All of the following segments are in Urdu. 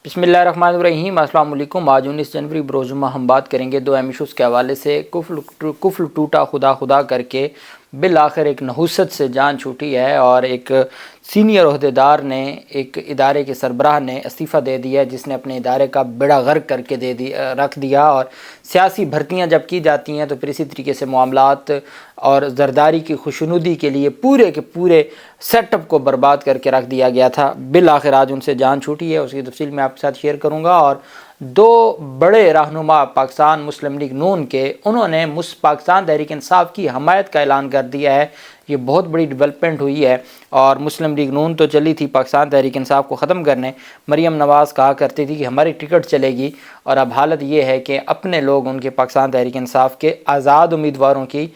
بسم اللہ الرحمن الرحیم۔ السلام علیکم۔ آج 19 جنوری بروز جمعہ ہم بات کریں گے دو اہم ایشوز کے حوالے سے۔ کفر ٹوٹا خدا خدا کر کے بالآخر ایک نحوست سے جان چھوٹی ہے اور ایک سینئر عہدیدار نے، ایک ادارے کے سربراہ نے استعفیٰ دے دیا جس نے اپنے ادارے کا بیڑا غرق کر کے رکھ دیا۔ اور سیاسی بھرتیاں جب کی جاتی ہیں تو پھر اسی طریقے سے معاملات اور زرداری کی خوشنودی کے لیے پورے کے پورے سیٹ اپ کو برباد کر کے رکھ دیا گیا تھا۔ بالآخر آج ان سے جان چھوٹی ہے، اس کی تفصیل میں آپ کے ساتھ شیئر کروں گا۔ اور دو بڑے رہنما پاکستان مسلم لیگ نون کے، انہوں نے پاکستان تحریک انصاف کی حمایت کا اعلان کر دیا ہے۔ یہ بہت بڑی ڈیولپمنٹ ہوئی ہے۔ اور مسلم لیگ نون تو چلی تھی پاکستان تحریک انصاف کو ختم کرنے، مریم نواز کہا کرتی تھی کہ ہماری ٹکٹ چلے گی، اور اب حالت یہ ہے کہ اپنے لوگ ان کے پاکستان تحریک انصاف کے آزاد امیدواروں کی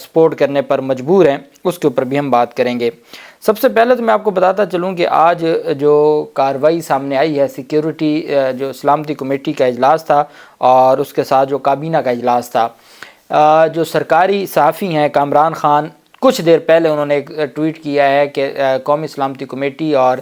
سپورٹ کرنے پر مجبور ہیں۔ اس کے اوپر بھی ہم بات کریں گے۔ سب سے پہلے تو میں آپ کو بتاتا چلوں کہ آج جو کارروائی سامنے آئی ہے، سیکیورٹی جو سلامتی کمیٹی کا اجلاس تھا اور اس کے ساتھ جو کابینہ کا اجلاس تھا، جو سرکاری صحافی ہیں کامران خان، کچھ دیر پہلے انہوں نے ایک ٹویٹ کیا ہے کہ قومی سلامتی کمیٹی اور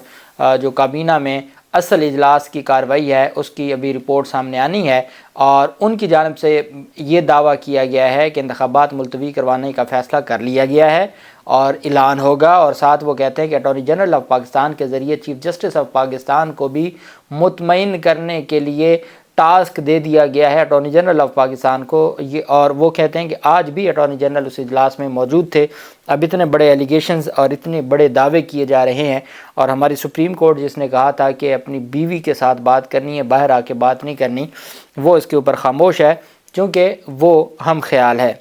جو کابینہ میں اصل اجلاس کی کارروائی ہے اس کی ابھی رپورٹ سامنے آنی ہے، اور ان کی جانب سے یہ دعویٰ کیا گیا ہے کہ انتخابات ملتوی کروانے کا فیصلہ کر لیا گیا ہے اور اعلان ہوگا۔ اور ساتھ وہ کہتے ہیں کہ اٹارنی جنرل آف پاکستان کے ذریعے چیف جسٹس آف پاکستان کو بھی مطمئن کرنے کے لیے ٹاسک دے دیا گیا ہے اٹارنی جنرل آف پاکستان کو۔ اور وہ کہتے ہیں کہ آج بھی اٹارنی جنرل اس اجلاس میں موجود تھے۔ اب اتنے بڑے ایلیگیشنز اور اتنے بڑے دعوے کیے جا رہے ہیں، اور ہماری سپریم کورٹ جس نے کہا تھا کہ اپنی بیوی کے ساتھ بات کرنی ہے، باہر آ کے بات نہیں کرنی، وہ اس کے اوپر خاموش ہے چونکہ وہ ہم خیال ہے۔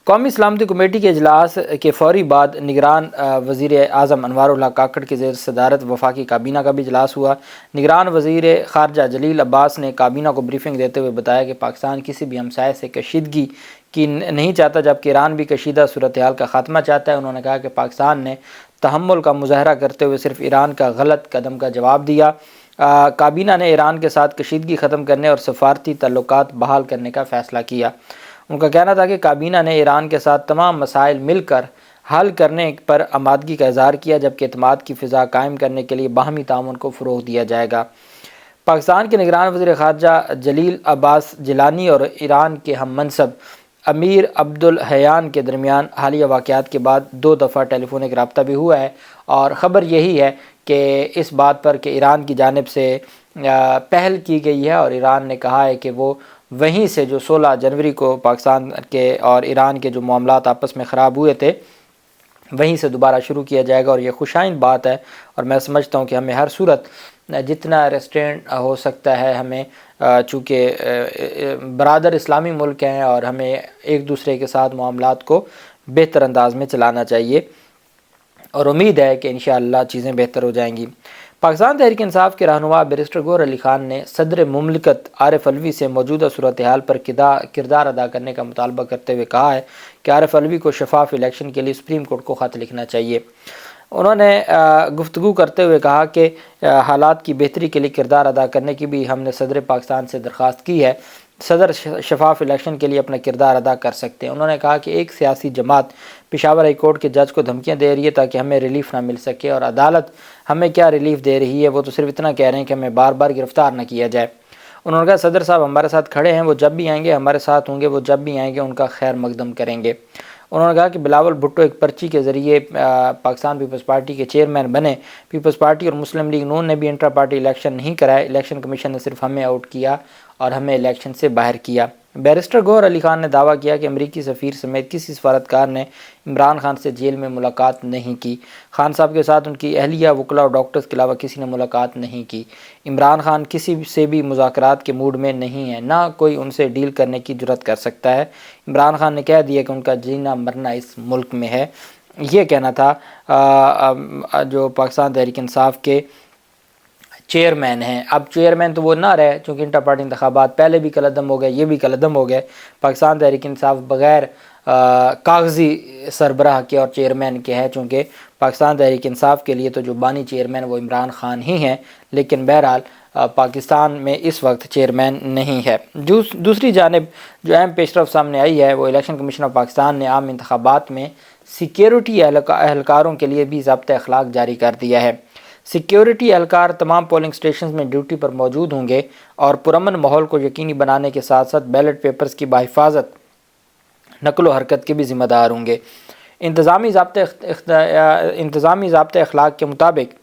قومی سلامتی کمیٹی کے اجلاس کے فوری بعد نگران وزیر اعظم انوار اللہ کاکڑ کی زیر صدارت وفاقی کابینہ کا بھی اجلاس ہوا۔ نگران وزیر خارجہ جلیل عباس نے کابینہ کو بریفنگ دیتے ہوئے بتایا کہ پاکستان کسی بھی ہمسائے سے کشیدگی کی نہیں چاہتا، جبکہ ایران بھی کشیدہ صورتحال کا خاتمہ چاہتا ہے۔ انہوں نے کہا کہ پاکستان نے تحمل کا مظاہرہ کرتے ہوئے صرف ایران کا غلط قدم کا جواب دیا۔ کابینہ نے ایران کے ساتھ کشیدگی ختم کرنے اور سفارتی تعلقات بحال کرنے کا فیصلہ کیا۔ ان کا کہنا تھا کہ کابینہ نے ایران کے ساتھ تمام مسائل مل کر حل کرنے پر آمادگی کا اظہار کیا، جبکہ اعتماد کی فضا قائم کرنے کے لیے باہمی تعاون کو فروغ دیا جائے گا۔ پاکستان کے نگران وزیر خارجہ جلیل عباس جیلانی اور ایران کے ہم منصب امیر عبدالحیان کے درمیان حالیہ واقعات کے بعد 2 دفعہ ٹیلی فونک رابطہ بھی ہوا ہے، اور خبر یہی ہے کہ اس بات پر کہ ایران کی جانب سے پہل کی گئی ہے، اور ایران نے کہا ہے کہ وہ وہیں سے جو 16 جنوری کو پاکستان کے اور ایران کے جو معاملات آپس میں خراب ہوئے تھے وہیں سے دوبارہ شروع کیا جائے گا، اور یہ خوشائند بات ہے۔ اور میں سمجھتا ہوں کہ ہمیں ہر صورت جتنا ریسٹرینٹ ہو سکتا ہے، ہمیں چونکہ برادر اسلامی ملک ہیں اور ہمیں ایک دوسرے کے ساتھ معاملات کو بہتر انداز میں چلانا چاہیے، اور امید ہے کہ انشاءاللہ چیزیں بہتر ہو جائیں گی۔ پاکستان تحریک انصاف کے رہنما بیرسٹر گوہر علی خان نے صدر مملکت عارف علوی سے موجودہ صورتحال پر کردار ادا کرنے کا مطالبہ کرتے ہوئے کہا ہے کہ عارف علوی کو شفاف الیکشن کے لیے سپریم کورٹ کو خط لکھنا چاہیے۔ انہوں نے گفتگو کرتے ہوئے کہا کہ حالات کی بہتری کے لیے کردار ادا کرنے کی بھی ہم نے صدر پاکستان سے درخواست کی ہے۔ صدر شفاف الیکشن کے لیے اپنا کردار ادا کر سکتے ہیں۔ انہوں نے کہا کہ ایک سیاسی جماعت پشاور ہائی کورٹ کے جج کو دھمکیاں دے رہی ہے تاکہ ہمیں ریلیف نہ مل سکے، اور عدالت ہمیں کیا ریلیف دے رہی ہے، وہ تو صرف اتنا کہہ رہے ہیں کہ ہمیں بار بار گرفتار نہ کیا جائے۔ انہوں نے کہا صدر صاحب ہمارے ساتھ کھڑے ہیں، وہ جب بھی آئیں گے ہمارے ساتھ ہوں گے، وہ جب بھی آئیں گے ان کا خیر مقدم کریں گے۔ انہوں نے کہا کہ بلاول بھٹو ایک پرچی کے ذریعے پاکستان پیپلز پارٹی کے چیئرمین بنے۔ پیپلز پارٹی اور مسلم لیگ نون نے بھی انٹرا پارٹی الیکشن نہیں کرائے، الیکشن کمیشن نے صرف ہمیں آؤٹ کیا اور ہمیں الیکشن سے باہر کیا۔ بیرسٹر گوہر علی خان نے دعویٰ کیا کہ امریکی سفیر سمیت کسی سفارتکار نے عمران خان سے جیل میں ملاقات نہیں کی۔ خان صاحب کے ساتھ ان کی اہلیہ، وکلاء اور ڈاکٹرز کے علاوہ کسی نے ملاقات نہیں کی۔ عمران خان کسی سے بھی مذاکرات کے موڈ میں نہیں ہیں، نہ کوئی ان سے ڈیل کرنے کی جرات کر سکتا ہے۔ عمران خان نے کہہ دیا کہ ان کا جینا مرنا اس ملک میں ہے۔ یہ کہنا تھا جو پاکستان تحریک انصاف کے چیئرمین ہیں۔ اب چیئرمین تو وہ نہ رہے چونکہ انٹر پارٹی انتخابات پہلے بھی کالعدم ہو گئے، یہ بھی کالعدم ہو گئے۔ پاکستان تحریک انصاف بغیر کاغذی سربراہ کے اور چیئرمین کے ہے، چونکہ پاکستان تحریک انصاف کے لیے تو جو بانی چیئرمین وہ عمران خان ہی ہیں، لیکن بہرحال پاکستان میں اس وقت چیئرمین نہیں ہے۔ دوسری جانب جو اہم پیش رفت سامنے آئی ہے وہ الیکشن کمیشن آف پاکستان نے عام انتخابات میں سیکیورٹی اہلکاروں کے لیے بھی ضابطۂ اخلاق جاری کر دیا ہے۔ سیکیورٹی اہلکار تمام پولنگ اسٹیشنز میں ڈیوٹی پر موجود ہوں گے اور پرامن ماحول کو یقینی بنانے کے ساتھ ساتھ بیلٹ پیپرز کی بحفاظت نقل و حرکت کے بھی ذمہ دار ہوں گے۔ انتظامی ضابطۂ اخلاق کے مطابق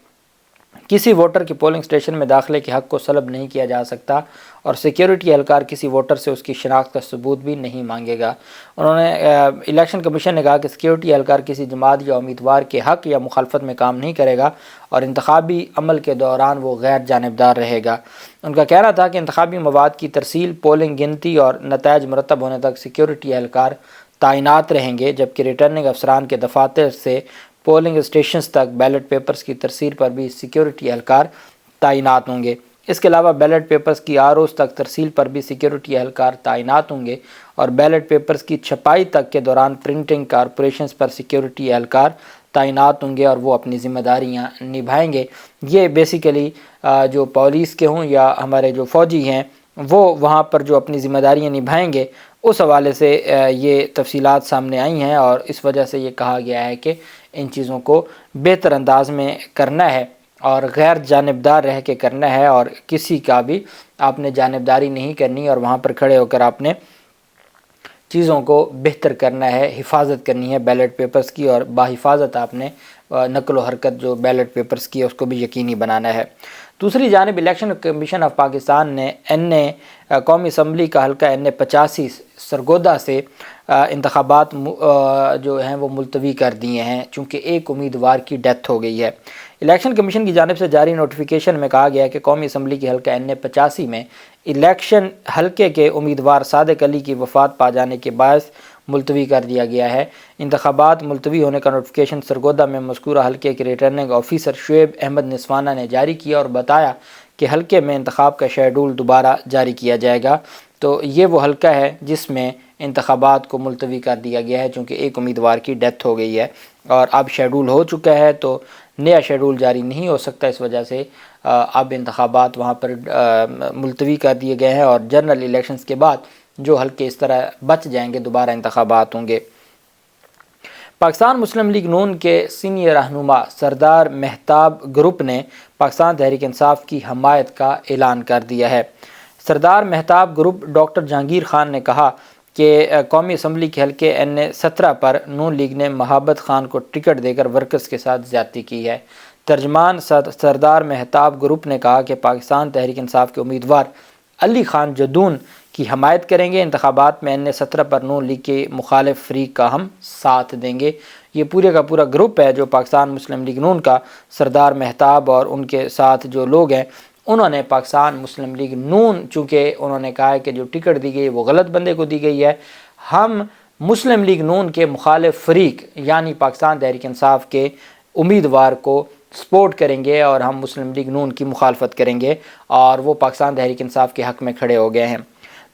کسی ووٹر کی پولنگ اسٹیشن میں داخلے کے حق کو سلب نہیں کیا جا سکتا اور سیکیورٹی اہلکار کسی ووٹر سے اس کی شناخت کا ثبوت بھی نہیں مانگے گا۔ انہوں نے الیکشن کمیشن نے کہا کہ سیکیورٹی اہلکار کسی جماعت یا امیدوار کے حق یا مخالفت میں کام نہیں کرے گا اور انتخابی عمل کے دوران وہ غیر جانبدار رہے گا۔ ان کا کہنا تھا کہ انتخابی مواد کی ترسیل، پولنگ گنتی اور نتائج مرتب ہونے تک سیکیورٹی اہلکار تعینات رہیں گے، جبکہ ریٹرننگ افسران کے دفاتر سے پولنگ اسٹیشنز تک بیلٹ پیپرز کی ترسیل پر بھی سیکیورٹی اہلکار تعینات ہوں گے۔ اس کے علاوہ بیلٹ پیپرز کی ROs تک ترسیل پر بھی سیکیورٹی اہلکار تعینات ہوں گے اور بیلٹ پیپرز کی چھپائی تک کے دوران پرنٹنگ کارپوریشنز پر سیکیورٹی اہلکار تعینات ہوں گے اور وہ اپنی ذمہ داریاں نبھائیں گے۔ یہ بیسیکلی جو پولیس کے ہوں یا ہمارے جو فوجی ہیں وہ وہاں پر جو اپنی ذمہ داریاں نبھائیں گے، اس حوالے سے یہ تفصیلات سامنے آئی ہیں اور اس وجہ سے یہ کہا گیا ہے کہ ان چیزوں کو بہتر انداز میں کرنا ہے اور غیر جانبدار رہ کے کرنا ہے اور کسی کا بھی آپ نے جانبداری نہیں کرنی اور وہاں پر کھڑے ہو کر آپ نے چیزوں کو بہتر کرنا ہے، حفاظت کرنی ہے بیلٹ پیپرز کی اور باحفاظت آپ نے نقل و حرکت جو بیلٹ پیپرز کی ہے اس کو بھی یقینی بنانا ہے۔ دوسری جانب الیکشن کمیشن آف پاکستان نے قومی اسمبلی کا حلقہ NA85 سرگودا سے انتخابات جو ہیں وہ ملتوی کر دیے ہیں چونکہ ایک امیدوار کی ڈیتھ ہو گئی ہے۔ الیکشن کمیشن کی جانب سے جاری نوٹیفیکیشن میں کہا گیا ہے کہ قومی اسمبلی کے حلقہ NA85 میں الیکشن حلقے کے امیدوار صادق علی کی وفات پا جانے کے باعث ملتوی کر دیا گیا ہے۔ انتخابات ملتوی ہونے کا نوٹیفیکیشن سرگودا میں مذکورہ حلقے کے ریٹرننگ آفیسر شعیب احمد نسوانہ نے جاری کیا اور بتایا کہ حلقے میں انتخاب کا شیڈول دوبارہ جاری کیا جائے گا۔ تو یہ وہ حلقہ ہے جس میں انتخابات کو ملتوی کر دیا گیا ہے چونکہ ایک امیدوار کی ڈیتھ ہو گئی ہے اور اب شیڈول ہو چکا ہے تو نیا شیڈول جاری نہیں ہو سکتا، اس وجہ سے اب انتخابات وہاں پر ملتوی کر دیے گئے ہیں اور جنرل الیکشنز کے بعد جو حلقے اس طرح بچ جائیں گے دوبارہ انتخابات ہوں گے۔ پاکستان مسلم لیگ نون کے سینئر رہنما سردار مہتاب گروپ نے پاکستان تحریک انصاف کی حمایت کا اعلان کر دیا ہے۔ سردار مہتاب گروپ ڈاکٹر جہانگیر خان نے کہا کہ قومی اسمبلی کے حلقے NA17 پر نون لیگ نے مہابت خان کو ٹکٹ دے کر ورکرز کے ساتھ زیادتی کی ہے۔ ترجمان سردار مہتاب گروپ نے کہا کہ پاکستان تحریک انصاف کے امیدوار علی خان جدون کی حمایت کریں گے۔ انتخابات میں NA17 پر نون لیگ کے مخالف فریق کا ہم ساتھ دیں گے۔ یہ پورے کا پورا گروپ ہے جو پاکستان مسلم لیگ نون کا، سردار مہتاب اور ان کے ساتھ جو لوگ ہیں انہوں نے پاکستان مسلم لیگ نون، چونکہ انہوں نے کہا ہے کہ جو ٹکٹ دی گئی وہ غلط بندے کو دی گئی ہے، ہم مسلم لیگ نون کے مخالف فریق یعنی پاکستان تحریک انصاف کے امیدوار کو سپورٹ کریں گے اور ہم مسلم لیگ نون کی مخالفت کریں گے اور وہ پاکستان تحریک انصاف کے حق میں کھڑے ہو گئے ہیں۔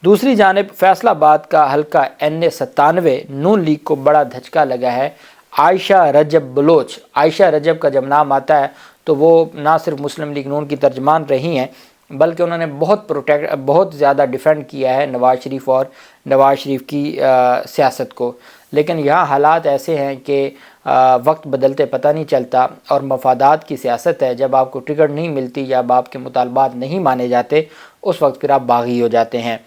دوسری جانب فیصل آباد کا حلقہ NA97 نون لیگ کو بڑا دھچکا لگا ہے۔ عائشہ رجب بلوچ، عائشہ رجب کا جب نام آتا ہے تو وہ نہ صرف مسلم لیگ نون کی ترجمان رہی ہیں بلکہ انہوں نے بہت زیادہ ڈیفینڈ کیا ہے نواز شریف اور نواز شریف کی سیاست کو، لیکن یہاں حالات ایسے ہیں کہ وقت بدلتے پتہ نہیں چلتا اور مفادات کی سیاست ہے۔ جب آپ کو ٹکٹ نہیں ملتی یا آپ کے مطالبات نہیں مانے جاتے اس وقت پھر آپ باغی ہو جاتے ہیں۔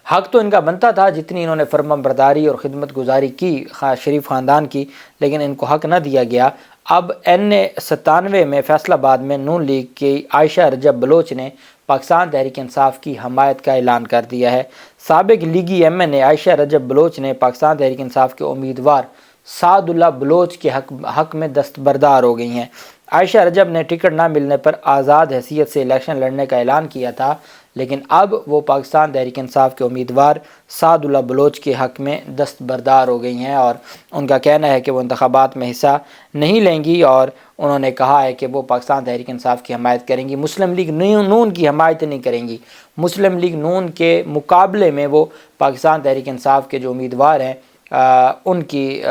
حق تو ان کا بنتا تھا جتنی انہوں نے فرما برداری اور خدمت گزاری کی شریف خاندان کی، لیکن ان کو حق نہ دیا گیا۔ اب NA97 میں فیصل آباد میں نون لیگ کی عائشہ رجب بلوچ نے پاکستان تحریک انصاف کی حمایت کا اعلان کر دیا ہے۔ سابق لیگی MNA عائشہ رجب بلوچ نے پاکستان تحریک انصاف کے امیدوار سعد اللہ بلوچ کے حق میں دستبردار ہو گئی ہیں۔ عائشہ رجب نے ٹکٹ نہ ملنے پر آزاد حیثیت سے الیکشن لڑنے کا اعلان کیا تھا، لیکن اب وہ پاکستان تحریک انصاف کے امیدوار سعد اللہ بلوچ کے حق میں دستبردار ہو گئی ہیں اور ان کا کہنا ہے کہ وہ انتخابات میں حصہ نہیں لیں گی اور انہوں نے کہا ہے کہ وہ پاکستان تحریک انصاف کی حمایت کریں گی، مسلم لیگ نون کی حمایت نہیں کریں گی۔ مسلم لیگ نون کے مقابلے میں وہ پاکستان تحریک انصاف کے جو امیدوار ہیں ان کی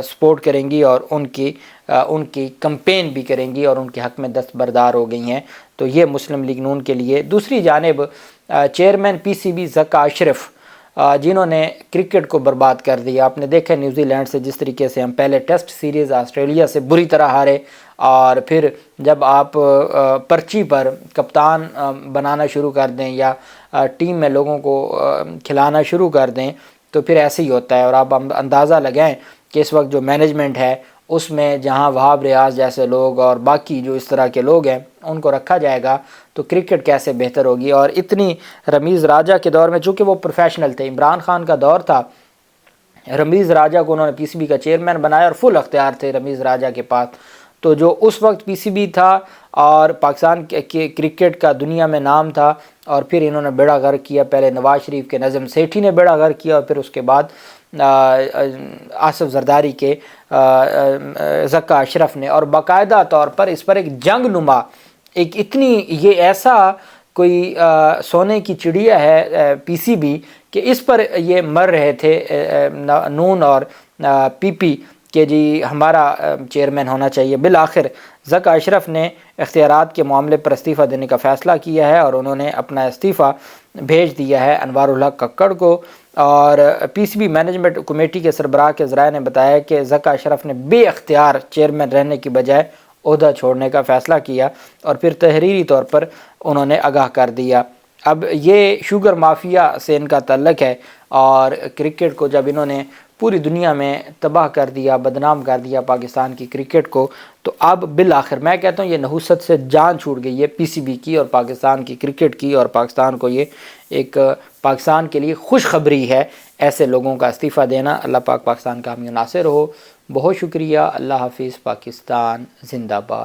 سپورٹ کریں گی اور ان کی کمپین بھی کریں گی اور ان کے حق میں دستبردار ہو گئی ہیں۔ تو یہ مسلم لیگ نون کے لیے۔ دوسری جانب چیئرمین PCB ذکا اشرف جنہوں نے کرکٹ کو برباد کر دیا. آپ نے دیکھا نیوزی لینڈ سے جس طریقے سے ہم پہلے ٹیسٹ سیریز آسٹریلیا سے بری طرح ہارے, اور پھر جب آپ پرچی پر کپتان بنانا شروع کر دیں یا ٹیم میں لوگوں کو کھلانا شروع کر دیں تو پھر ایسے ہی ہوتا ہے. اور آپ اندازہ لگائیں کہ اس وقت جو مینجمنٹ ہے اس میں جہاں وہاب ریاض جیسے لوگ اور باقی جو اس طرح کے لوگ ہیں ان کو رکھا جائے گا تو کرکٹ کیسے بہتر ہوگی. اور اتنی رمیز راجہ کے دور میں, چونکہ وہ پروفیشنل تھے, عمران خان کا دور تھا, رمیز راجہ کو انہوں نے پی سی بی کا چیئرمین بنایا اور فل اختیار تھے رمیز راجہ کے پاس. تو جو اس وقت پی سی بی تھا اور پاکستان کے کرکٹ کا دنیا میں نام تھا, اور پھر انہوں نے بیڑا غرق کیا. پہلے نواز شریف کے نظم سیٹھی نے بیڑا غرق کیا, اور پھر اس کے بعد آصف زرداری کے ذکا اشرف نے, اور باقاعدہ طور پر اس پر ایک جنگ نما ایک اتنی, یہ ایسا کوئی سونے کی چڑیا ہے پی سی بی کہ اس پر یہ مر رہے تھے نون اور پی پی کہ جی ہمارا چیئرمین ہونا چاہیے. بالآخر ذکا اشرف نے اختیارات کے معاملے پر استعفیٰ دینے کا فیصلہ کیا ہے, اور انہوں نے اپنا استعفیٰ بھیج دیا ہے انوار الحق ککڑ کو. اور پی سی بی مینجمنٹ کمیٹی کے سربراہ کے ذرائع نے بتایا کہ ذکا اشرف نے بے اختیار چیئرمین رہنے کی بجائے عہدہ چھوڑنے کا فیصلہ کیا, اور پھر تحریری طور پر انہوں نے آگاہ کر دیا. اب یہ شوگر مافیا سے ان کا تعلق ہے, اور کرکٹ کو جب انہوں نے پوری دنیا میں تباہ کر دیا, بدنام کر دیا پاکستان کی کرکٹ کو, تو اب بالآخر میں کہتا ہوں یہ نحوست سے جان چھوٹ گئی ہے پی سی بی کی اور پاکستان کی کرکٹ کی, اور پاکستان کو یہ ایک پاکستان کے لیے خوشخبری ہے ایسے لوگوں کا استعفیٰ دینا. اللہ پاک پاکستان کا حامی و ناصر ہو. بہت شکریہ. اللہ حافظ. پاکستان زندہ باد.